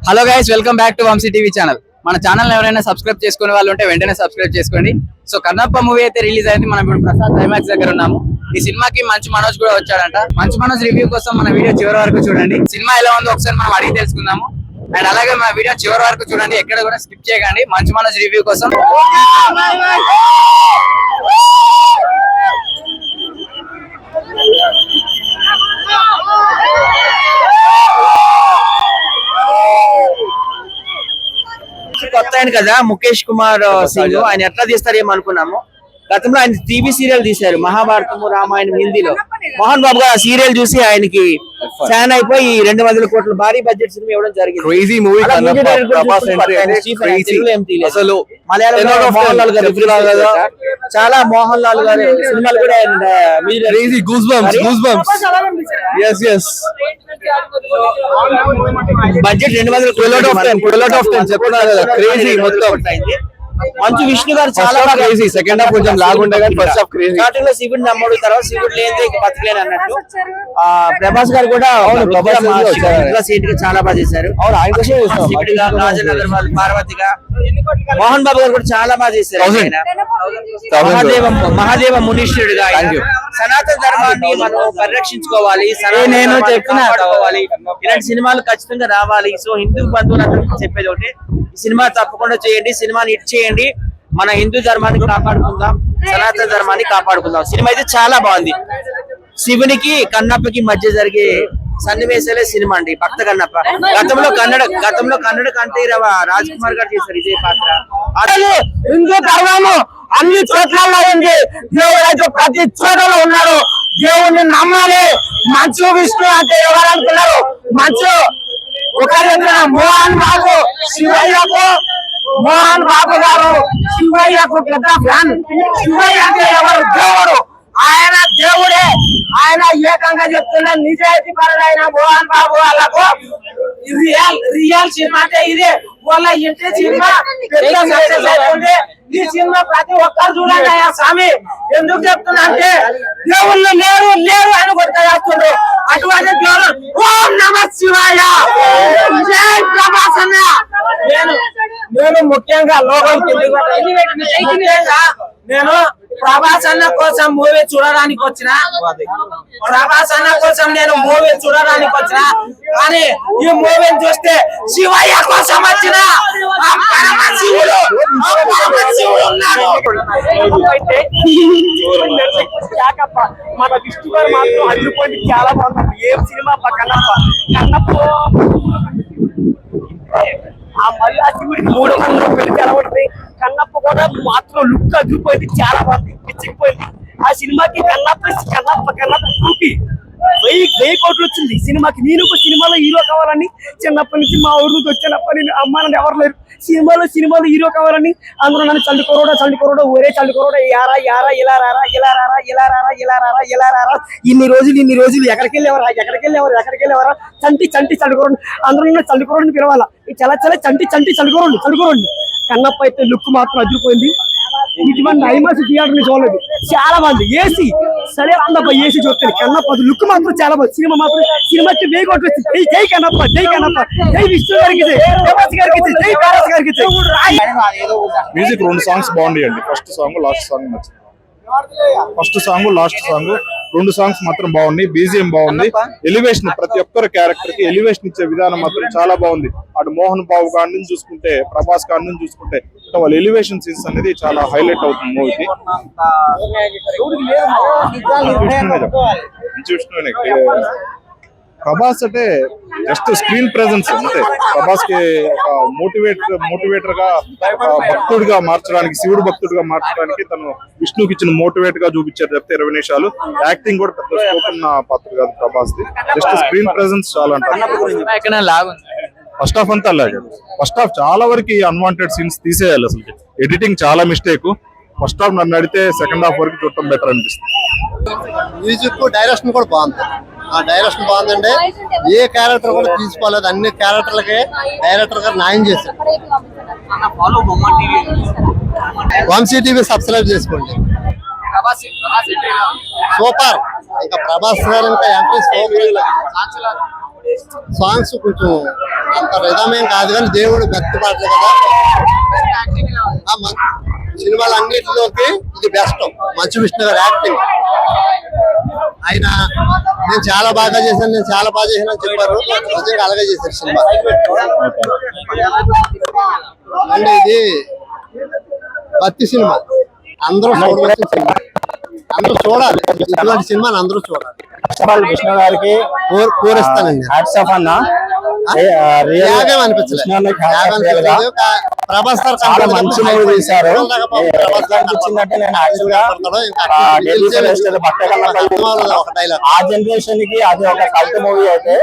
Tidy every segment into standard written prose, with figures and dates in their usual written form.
Hello guys, welcome back to Vamshi TV channel. మన channel ఎవరైనా subscribe చేసుకునే వాళ్ళు ఉంటే వెంటనే సబ్స్క్రైబ్ చేసుకోండి. సో కన్నప్ప మూవీ అయితే రిలీజ్ అయింది. మనం ఇప్పుడు ప్రసాద్ క్లైమాక్స్ దగ్గర ఉన్నాము. ఈ సినిమాకి మంచు మనోజ్ కూడా వచ్చాడంట. మంచు మనోజ్ రివ్యూ కోసం మన వీడియో చివరి వరకు చూడండి. సినిమా ఎలా ఉందో ఒకసారి మనం అడిగి తెలుసుకుందాము. అండ్ అలాగే మన వీడియో చివరి వరకు చూడండి, ఎక్కడ కూడా స్కిప్ చేయకండి. మంచు మనోజ్ రివ్యూ కోసం కొత్త ఆయన కదా ముఖేష్ కుమార్ సింగ్, ఆయన ఎట్లా తీస్తారేమో అనుకున్నాము. గతంలో ఆయన టీవీ సీరియల్ తీశారు, మహాభారతము రామాయణం హిందీలో. మోహన్ బాబు గారు ఆ సీరియల్ చూసి ఆయనకి ఫ్యాన్ అయిపోయి 200 కోట్ల భారీ బడ్జెట్ సినిమా ఇవ్వడం జరిగింది. మలయాళంలో మోహన్ లాల్ గారు చాలా మోహన్ లాల్ గారు సినిమాలు కూడా బడ్జెట్ 200 మంచు విష్ణు గారు చాలా సెకండ్ హాఫ్ కొంచెం లాగుండే కానీ ఫస్ట్ హాఫ్ క్రేజీ. స్టార్టింగ్ లో శివుడు నమ్మడు, తర్వాత శివుడు లేని బతకలేని అన్నట్టు. ప్రభాస్ గారు కూడా సీట్ గా చాలా బాగా చేశారు. రాజనగర్ వాళ్ళు పార్వతిగా, మోహన్ బాబు గారు కూడా చాలా బాగా చేశారు. మహాదేవ మునీశ్వరుడుగా సనాతన ధర్మాన్ని మనం పరిరక్షించుకోవాలి, నేను కాపాడుకోవాలి. ఇలాంటి సినిమాలు ఖచ్చితంగా రావాలి. సో హిందూ బంధువులందరికీ చెప్పేది ఒకటి, సినిమా తప్పకుండా చేయండి, సినిమాని హిట్ చేయండి. మన హిందూ ధర్మాన్ని కాపాడుకుందాం, సనాతన ధర్మాన్ని కాపాడుకుందాం. సినిమా అయితే చాలా బాగుంది. శివునికి కన్నప్పకి మధ్య జరిగే సన్నివేశాలే సినిమా అండి. భక్త కన్నప్ప గతంలో కన్నడ కంఠీరవ రాజ్ కుమార్ గారు చేశారు ఇదే పాత్ర. హిందూ ధర్మము అన్ని చోట్ల ఉంది, దేవుడు అయితే ప్రతి చోటలో ఉన్నారు. దేవుణ్ణి నమ్మాలి. మంచు విష్ణు అంటే ఎవరు అనుకున్నారు? మంచు ఒక మోహన్ బాబు శివయ్యకు, మోహన్ బాబు గారు శివయ్యకు పెద్ద ఫ్యాన్. శివయ్య అంటే ఎవరు? దేవుడు. ఆయన దేవుడే. ఆయన ఏకంగా చెప్తున్న నిజాయితీ పరుడైన మోహన్ బాబు వాళ్ళకు రియల్ సినిమా అంటే ఇదే. వాళ్ళ ఇంటి సినిమా ఈ సినిమా ప్రతి ఒక్కరు చూడండి. అయ్యా స్వామి ఎందుకు చెప్తున్నా అంటే దేవుళ్ళు లేరు అని కొట్టేస్తుండ్రు. అటువంటి దేవుడు ఓం నమ శివాయ, జై ప్రభాస్ అన్న. నేను ముఖ్యంగా నేను ప్రభాస్ అన్న కోసం మూవీ చూడడానికి వచ్చిన కానీ ఈ మూవీని చూస్తే శివయ్య కోసం వచ్చిన శివుడు ఉన్నాడు. మన విష్ణు గారు మాత్రం అదిరిపోయింది, చాలా బాగుంది. ఏం సినిమా కన్నప్ప ఆ మళ్ళీ ఆ శివుడికి 300 రూపాయలు ఎలా ఉంటుంది. కన్నప్ప కూడా మాత్రం లుక్ అదిరిపోయింది, చాలా బాగుంది, పిచ్చిపోయింది. ఆ సినిమాకి కన్నప్ప చూపి 1000 కోట్లు వచ్చింది సినిమాకి. నేను ఒక సినిమాలో హీరో కావాలని చిన్నప్పటి నుంచి మా ఊరు నుంచి వచ్చానప్పటి అమ్మ నన్ను ఎవరు లేరు. సినిమాలో హీరో కావాలని అందరూ నన్ను చల్లుకోరోడా ఒరే చల్లుకోరోడా యారా ఇలా రారా ఇన్ని రోజులు ఎక్కడికి వెళ్ళేవారా చంటి చల్లుకోరండి. అందరూ నన్ను చల్లుకోరండి పిలవాలా. ఈ చల చంటి చల్లుకోరండి. కన్నప్ప అయితే లుక్ మాత్రం అదిరిపోయింది. ఇటువంటి ఐమాస్ థియేటర్ ని చూడలేదు, చాలా బాగుంది. ఏసీ సరే అందప్ప ఏసీ చూస్తాను. కన్నప్ప లుక్ మాత్రం చాలా బాగుంది. సినిమాకి 1000 కోట్లు వచ్చింది. జై కన్నప్ప, జై విష్ణు గారికి, ప్రభాస్ గారికి, జై భారత్ గారికి. మ్యూజిక్ 2 సాంగ్స్ బాగుంటాయండి. ఫస్ట్ సాంగ్ లాస్ట్ సాంగ్ నచ్చింది. First song last song 2 songs మాత్రం బాగున్నాయి. బీజిఎం బాగుంది. ఎలివేషన్, ప్రతి ఒక్కరి క్యారెక్టర్ కి ఎలివేషన్ ఇచ్చే విధానం మాత్రం చాలా బాగుంది. అటు మోహన్ బాబు గారి నుంచి చూసుకుంటే, ప్రభాస్ గారి నుంచి చూసుకుంటే వాళ్ళ ఎలివేషన్ సీన్స్ అనేది చాలా హైలైట్ అవుతుంది మూవీకి. ప్రభాస్ అంటే జస్ట్ స్క్రీన్ ప్రెజెన్స్ అంతే. ప్రభాస్ కి మోటివేటర్ గా, భక్తుడిగా మార్చడానికి, శివుడు భక్తుడిగా మార్చడానికి తను విష్ణుకి ఇచ్చిన మోటివేట్ గా చూపించారు తప్పితే 20 నిమిషాలు. యాక్టింగ్ కూడా పెద్ద స్కోప్ ఉన్న పాత్ర కాదు Prabhas the. Just screen presence చాలా అంటారు. ఫస్ట్ హాఫ్ అంతా అలాగే. ఫస్ట్ హాఫ్ చాలా వరకు అన్వాంటెడ్ సీన్స్ తీసేయాలి. అసలు ఎడిటింగ్ చాలా మిస్టేక్. ఫస్ట్ హాఫ్ నన్ను అడిగితే సెకండ్ హాఫ్ వరకు చూడటం బెటర్ అనిపిస్తుంది. మ్యూజిక్ డైరెక్షన్ కూడా బాగుంది. ఆ డైరెక్షన్ బాగుందండి. ఏ క్యారెక్టర్ కూడా తీసుకోలేదు, అన్ని క్యారెక్టర్లకి డైరెక్టర్ గారు న్యాయం చేశారు. వంశీ టీవీ సబ్స్క్రైబ్ చేసుకోండి. సూపర్. ఇంకా ప్రభాస్ గారు ఇంకా ఎంట్రీ సాంగ్స్ కొంచెం అంత రిధమేం కాదు కానీ దేవుడు భక్తి పాటలు కదా. సినిమాలు అన్నిటిలోకి ఇది బెస్ట్. మంచు విష్ణు గారు యాక్టింగ్, ఆయన నేను చాలా బాగా చేశాను, నేను చాలా బాగా చేశాను అని చెప్పారు. నిజంగా అలాగే చేశారు సినిమా. అంటే ఇది భక్తి సినిమా, అందరూ చూడవలసిన సినిమా, అందరూ చూడాలి. ఇటువంటి సినిమాని అందరూ చూడాలి. విష్ణు గారికి కోరిస్తానండి. అన్న త్యాగం అనిపించలేదు. ప్రభాస్ గారు చాలా మంచి మూవీ తీశారు. అనిపించిందంటే నేను యాక్చువల్ గా ఒక డైలాగ్, ఆ జనరేషన్ కి అది ఒక కల్ట్ మూవీ అయితే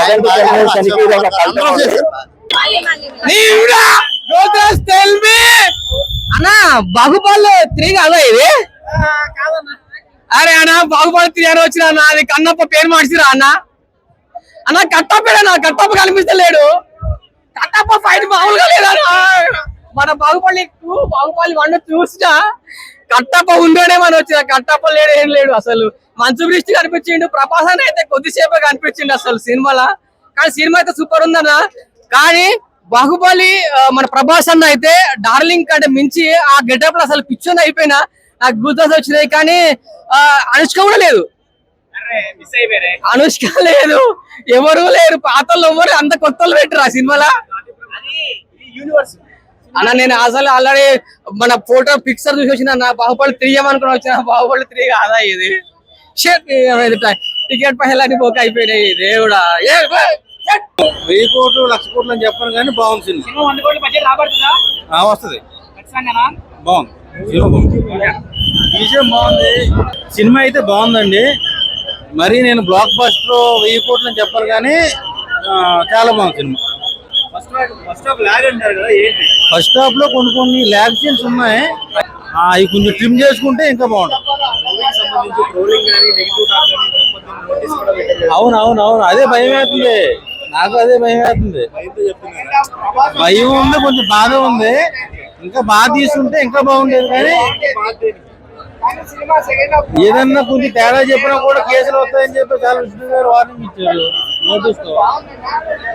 జనరేషన్ కి ఇది ఒక కల్ట్ మూవీ. అన్నా బాహుబలి 3 కాదా ఇది? అరే అన్న బాహుబలి 3 అని వచ్చిన అది కన్నప్ప పేరు మార్చిరా అన్న. అన్న కట్టప్పేనా? కట్టప్ప కనిపిస్తలేడు. కట్టప్ప ఫైట్ మామూలుగా లేదన్నా. మన బాహుబలి 2 బాహుబలి 1 చూసినా కట్టప్ప ఉందనే మనం వచ్చిన, కట్టప్ప లేడు, ఏం లేడు. అసలు మంచు బ్రిష్టి కనిపించిండు, ప్రభాస్ అని అయితే కొద్దిసేపే కనిపించిండు అసలు సినిమాలో. కానీ సినిమా అయితే సూపర్ ఉందన్న. కానీ బాహుబలి మన ప్రభాస్ అన్న అయితే డార్లింగ్ కంటే మించి ఆ గెటప్ లో అసలు పిచ్చోని అయిపోయినా నాకు గుర్తొచ్చి వచ్చినాయి. కానీ అనుష్క కూడా లేదు, అనుష్క లేదు, ఎవరు లేరు, పాతలు ఎవరు, అంత కొత్తలు పెట్టరు ఆ సినిమాలో అన్న. నేను అసలు ఆల్రెడీ మన ఫోటో పిక్చర్ చూసి వచ్చిన బాహుబలి 3 అనుకుని వచ్చిన, బాహుబలి 3 కాదా ఇది? టికెట్ పైసలు పోక అయిపోయినాయి దేవుడా. 1000 కోట్లు 1,00,000 కోట్లు అని చెప్పను కానీ బాగుంది సినిమా. వస్తుంది, బాగుంది విషయం, బాగుంది సినిమా అయితే బాగుందండి. మరి నేను బ్లాక్ బస్టర్ 1000 కోట్లు అని చెప్పాను కానీ చాలా బాగుంది సినిమా. ఫస్ట్ హాఫ్ లో కొన్ని ల్యాగ్ సీన్స్ ఉన్నాయి, అవి కొంచెం ట్రిమ్ చేసుకుంటే ఇంకా బాగుంటుంది. అవును, అదే భయం అవుతుంది నాకు, అదే భయం అవుతుంది. భయం ఉంది, కొంచెం బాధ ఉంది. ఇంకా బాగా తీసుకుంటే ఇంకా బాగుండేది. కానీ ఏదన్నా కొంచెం తేడా చెప్పినా కూడా కేసులు వస్తాయని చెప్పి చాలా విష్ణు గారు వార్నింగ్ ఇచ్చారు నోటీస్ తో.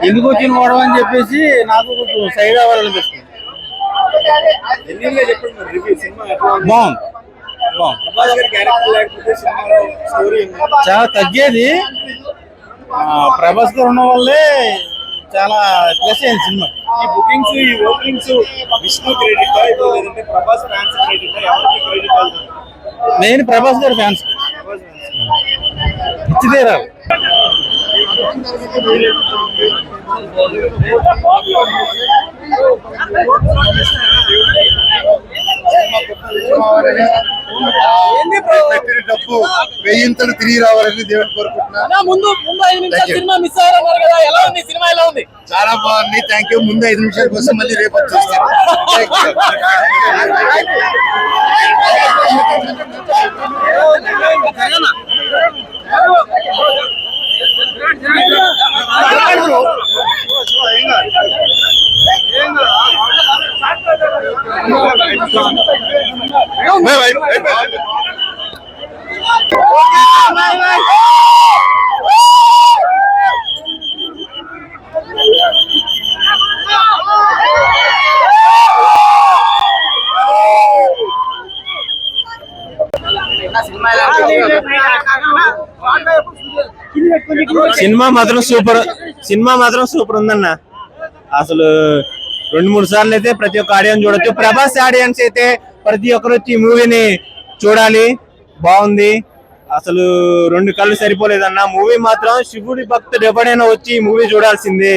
ఎందుకు వచ్చిన గొడవ అని చెప్పేసి నాకు కొంచెం సైడ్ అవ్వాలనిపిస్తుంది. చాలా తగ్గేది. ప్రభాస్ గారు ఉన్న వల్లే చాలా ప్లస్ అయింది సినిమా. ఈ బుకింగ్స్, ఈ ఓపెనింగ్స్ విష్ణు క్రెడిట్ లేదంటే ప్రభాస్ ఫ్యాన్స్ క్రెడిట్, ఎవరికి క్రెడిట్ అవుతుంది? నేను ప్రభాస్ గారి ఫ్యాన్స్ ఇచ్చిదేరా. డబ్బు 1000 తిరిగి రావాలని దేవుని కోరుకుంటున్నా. ముందు 5 నిమిషాలు సినిమా మిస్ అయ్యారు కదా, ఎలా ఉంది సినిమా? ఎలా ఉంది? చాలా బాగుంది, థ్యాంక్ యూ. ముందు 5 నిమిషాల కోసం మళ్ళీ రేపు వచ్చేస్తాను. సినిమా మాత్రం సూపర్ ఉందన్న. అసలు 2-3 సార్లు అయితే ప్రతి ఒక్క ఆడియన్స్ చూడొచ్చు. ప్రభాస్ ఆడియన్స్ అయితే ప్రతి ఒక్కరు వచ్చి ఈ మూవీని చూడాలి, బాగుంది. అసలు 2 కళ్ళు సరిపోలేదన్న. మూవీ మాత్రం శివుడి భక్తుడు ఎవడైనా వచ్చి ఈ మూవీ చూడాల్సిందే.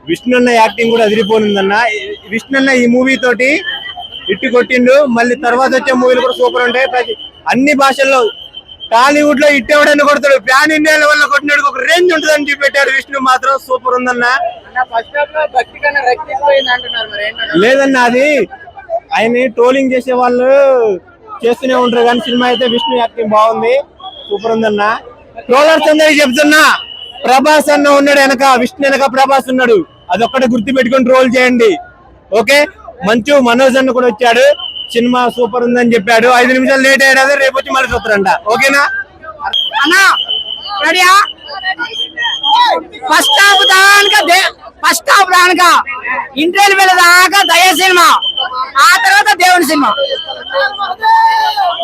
విష్ణు అన్న యాక్టింగ్ కూడా అదిరిపోయిందన్న. విష్ణు అన్న ఈ మూవీ తోటి ఇట్టి కొట్టిండు. మళ్ళీ తర్వాత వచ్చే మూవీలు కూడా సూపర్ ఉంటాయి. అన్ని భాషల్లో టాలీవుడ్ లో ఇట్టేవాడని కొడతాడు, ప్యాన్ ఇండియా లెవెల్ కొట్టినాడు ఒక రేంజ్ ఉంటుందని చూపెట్టాడు. విష్ణు మాత్రం సూపర్ ఉందన్న. లేదన్న, అది ఆయన ట్రోలింగ్ చేసే వాళ్ళు చేస్తూనే ఉంటారు కానీ సినిమా అయితే విష్ణు యాక్టింగ్ బాగుంది, సూపర్ ఉందన్న. ట్రోలర్స్ అందరికి చెప్తున్నా, ప్రభాస్ అన్న ఉన్నాడు వెనక, విష్ణు వెనక ప్రభాస్ ఉన్నాడు. అదొక్కటే గుర్తు పెట్టుకొని ట్రోల్ చేయండి, ఓకే? మంచు మనోజ్ అన్న కూడా వచ్చాడు, సినిమా సూపర్ ఉందని చెప్పాడు. 5 నిమిషాలు లేట్ అయ్యాడు, రేపు వచ్చి మళ్ళీ చూస్తారంట, ఓకేనా అన్నా? ఫస్ట్ హాఫ్ దానిక ఫస్ట్ హాఫ్ దానిక ఇంటర్వెల్ దాకా దయ సినిమా, ఆ తర్వాత దేవుని సినిమా.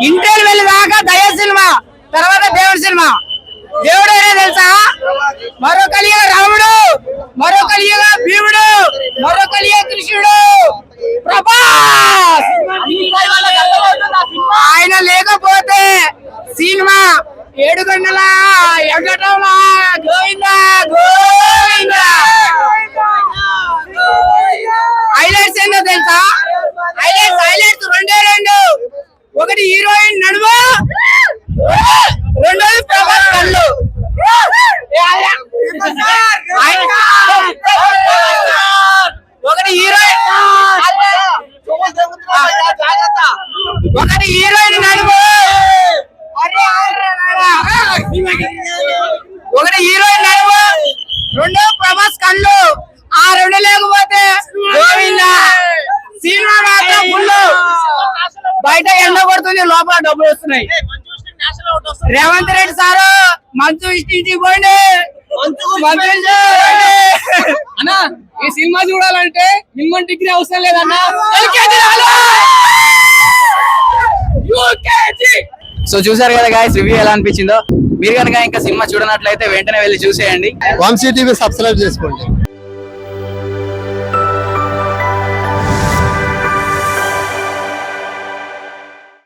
ఇంటర్వెల్ దాకా దయ సినిమా, తర్వాత దేవుని సినిమా. దేవుడు ఏదో తెలుసా? మరో కలియుగ రాముడు, మరో కలియుగ భీముడు, మరో కలియుగ కృష్ణుడు ప్రభాస్. ఆయన లేకపోతే సినిమా 7 గంటల ఎగటమా గోవిందా గోవిందా. హైలైట్స్ ఏంటో తెలుసా? హైలైట్స్ రెండే. ఒకటి హీరోయిన్ నడుము, రెండోది ప్రభాస్ కళ్ళు. ఒకటి హీరోయిన్ నడుము, ఒకటి హీరోయిన్ నడుము, రెండో ప్రభాస్ కళ్ళు. ఆ రెండు లేకపోతే గోవిందా. సినిమా మాత్రం ఫుల్. బయట ఎండ కొడుతుంది, లోపల డబ్బులు వస్తున్నాయి. రేవంత్ రెడ్డి సారు మంచు ఇష్టించి పోయింది. అన్నా ఈ సినిమా చూడాలంటే మినిమం డిగ్రీ అవసరం లేదన్నా. సో చూసారు కదా గాయ్స్, రివ్యూ ఎలా అనిపించిందో. మీరు కనుక ఇంకా సినిమా చూడనట్లయితే వెంటనే వెళ్ళి చూసేయండి. వంశీ టీవీ సబ్స్క్రైబ్ చేసుకోండి.